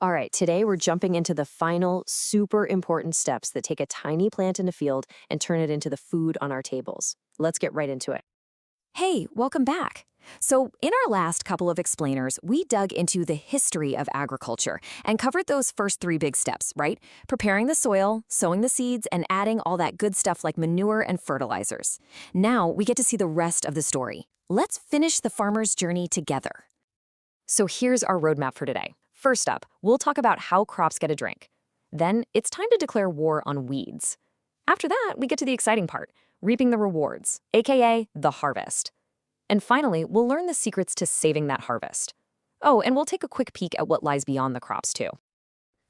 All right, today we're jumping into the final super important steps that take a tiny plant in a field and turn it into the food on our tables. Let's get right into it. Hey, welcome back. So, in our last couple of explainers, we dug into the history of agriculture and covered those first three big steps, right? Preparing the soil, sowing the seeds, and adding all that good stuff like manure and fertilizers. Now, we get to see the rest of the story. Let's finish the farmer's journey together. So here's our roadmap for today. First up, we'll talk about how crops get a drink. Then it's time to declare war on weeds. After that, we get to the exciting part, reaping the rewards, aka the harvest. And finally, we'll learn the secrets to saving that harvest. Oh, and we'll take a quick peek at what lies beyond the crops too.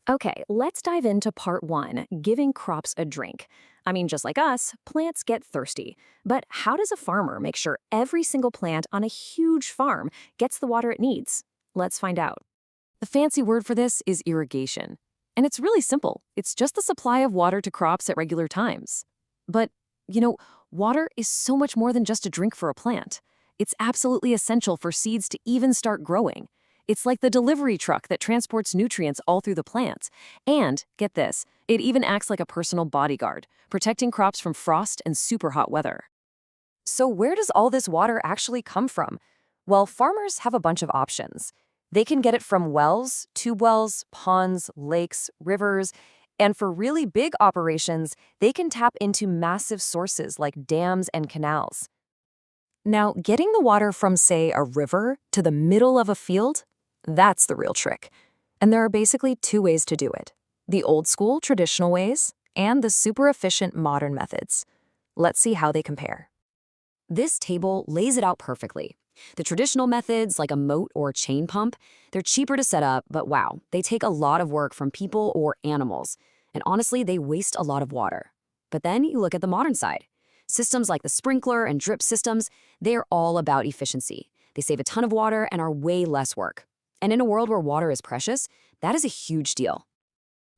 Okay, let's dive into part one, giving crops a drink. I mean, just like us, plants get thirsty. But how does a farmer make sure every single plant on a huge farm gets the water it needs? Let's find out. The fancy word for this is irrigation. And it's really simple. It's just the supply of water to crops at regular times. But, water is so much more than just a drink for a plant. It's absolutely essential for seeds to even start growing. It's like the delivery truck that transports nutrients all through the plants. And, get this, it even acts like a personal bodyguard, protecting crops from frost and super hot weather. So where does all this water actually come from? Well, farmers have a bunch of options. They can get it from wells, tube wells, ponds, lakes, rivers, and for really big operations, they can tap into massive sources like dams and canals. Now, getting the water from, say, a river to the middle of a field, that's the real trick. And there are basically two ways to do it: the old school traditional ways and the super efficient modern methods. Let's see how they compare. This table lays it out perfectly. The traditional methods, like a moat or chain pump, they're cheaper to set up, but wow, they take a lot of work from people or animals. And honestly, they waste a lot of water. But then you look at the modern side. Systems like the sprinkler and drip systems, they are all about efficiency. They save a ton of water and are way less work. And in a world where water is precious, that is a huge deal.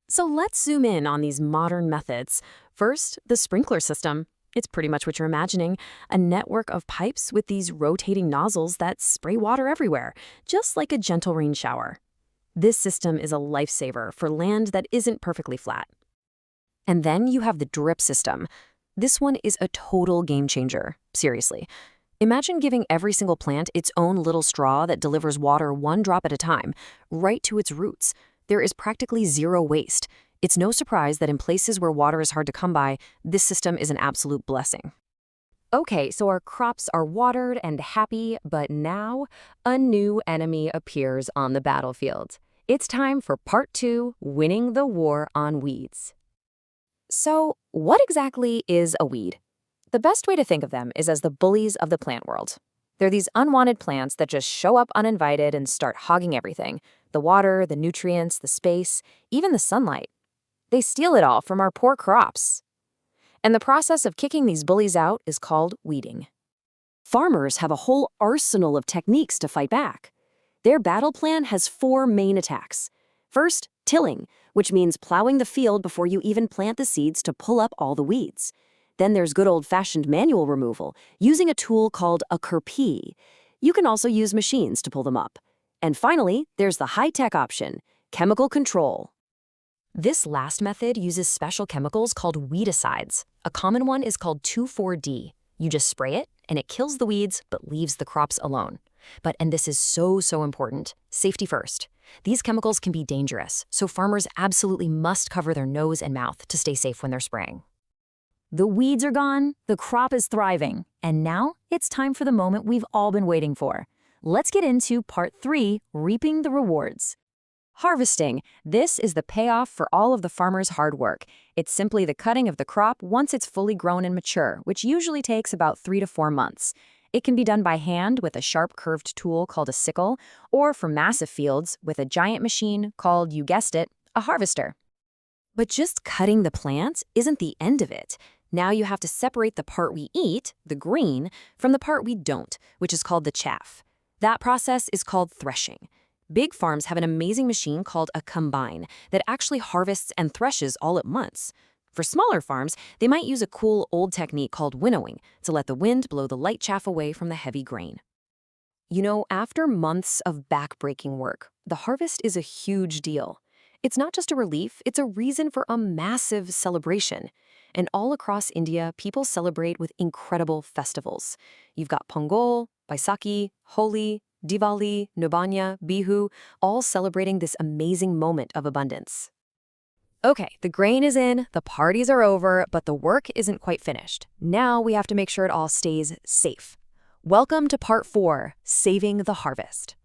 So let's zoom in on these modern methods. First, the sprinkler system. It's pretty much what you're imagining, a network of pipes with these rotating nozzles that spray water everywhere, just like a gentle rain shower. This system is a lifesaver for land that isn't perfectly flat. And then you have the drip system. This one is a total game changer, seriously. Imagine giving every single plant its own little straw that delivers water one drop at a time, right to its roots. There is practically zero waste. It's no surprise that in places where water is hard to come by, this system is an absolute blessing. Okay, so our crops are watered and happy, but now a new enemy appears on the battlefield. It's time for part two, winning the war on weeds. So, what exactly is a weed? The best way to think of them is as the bullies of the plant world. They're these unwanted plants that just show up uninvited and start hogging everything: the water, the nutrients, the space, even the sunlight. They steal it all from our poor crops. And the process of kicking these bullies out is called weeding. Farmers have a whole arsenal of techniques to fight back. Their battle plan has four main attacks. First, tilling, which means plowing the field before you even plant the seeds to pull up all the weeds. Then there's good old-fashioned manual removal, using a tool called a kerpee. You can also use machines to pull them up. And finally, there's the high-tech option, chemical control. This last method uses special chemicals called weedicides. A common one is called 2,4-D. You just spray it, and it kills the weeds but leaves the crops alone. And this is so important, safety first. These chemicals can be dangerous, so farmers absolutely must cover their nose and mouth to stay safe when they're spraying. The weeds are gone, the crop is thriving, and now it's time for the moment we've all been waiting for. Let's get into part three, reaping the rewards. Harvesting. This is the payoff for all of the farmer's hard work. It's simply the cutting of the crop once it's fully grown and mature, which usually takes about 3 to 4 months. It can be done by hand with a sharp curved tool called a sickle, or for massive fields with a giant machine called, you guessed it, a harvester. But just cutting the plant isn't the end of it. Now you have to separate the part we eat, the green, from the part we don't, which is called the chaff. That process is called threshing. Big farms have an amazing machine called a combine that actually harvests and threshes all at once. For smaller farms, they might use a cool old technique called winnowing to let the wind blow the light chaff away from the heavy grain. After months of back-breaking work, the harvest is a huge deal. It's not just a relief, it's a reason for a massive celebration. And all across India, people celebrate with incredible festivals. You've got Pongal, Baisakhi, Holi, Diwali, Nobanya, Bihu, all celebrating this amazing moment of abundance. Okay, the grain is in, the parties are over, but the work isn't quite finished. Now we have to make sure it all stays safe. Welcome to part 4, Saving the Harvest.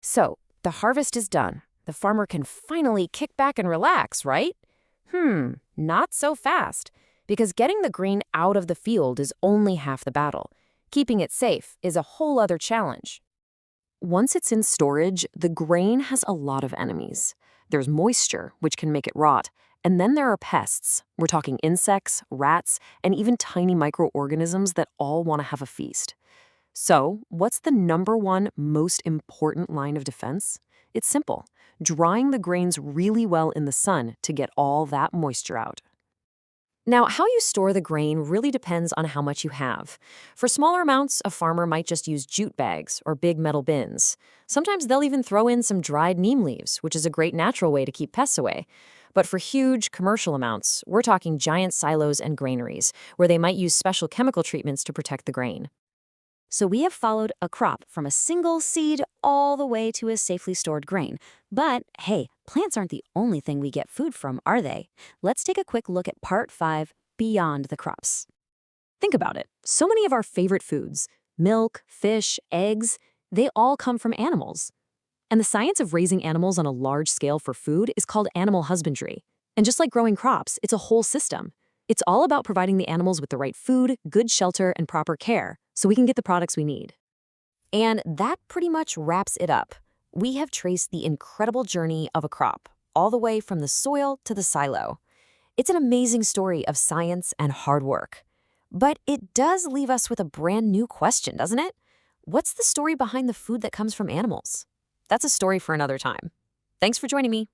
So, the harvest is done. The farmer can finally kick back and relax, right? Not so fast, because getting the grain out of the field is only half the battle. Keeping it safe is a whole other challenge. Once it's in storage, the grain has a lot of enemies. There's moisture, which can make it rot, and then there are pests. We're talking insects, rats, and even tiny microorganisms that all want to have a feast. So, what's the #1 most important line of defense? It's simple: drying the grains really well in the sun to get all that moisture out. Now, how you store the grain really depends on how much you have. For smaller amounts, a farmer might just use jute bags or big metal bins. Sometimes they'll even throw in some dried neem leaves, which is a great natural way to keep pests away. But for huge commercial amounts, we're talking giant silos and granaries, where they might use special chemical treatments to protect the grain. So we have followed a crop from a single seed all the way to a safely stored grain. But hey, plants aren't the only thing we get food from, are they? Let's take a quick look at part 5, Beyond the Crops. Think about it. So many of our favorite foods, milk, fish, eggs, they all come from animals. And the science of raising animals on a large scale for food is called animal husbandry. And just like growing crops, it's a whole system. It's all about providing the animals with the right food, good shelter, and proper care, so we can get the products we need. And that pretty much wraps it up. We have traced the incredible journey of a crop, all the way from the soil to the silo. It's an amazing story of science and hard work. But it does leave us with a brand new question, doesn't it? What's the story behind the food that comes from animals? That's a story for another time. Thanks for joining me.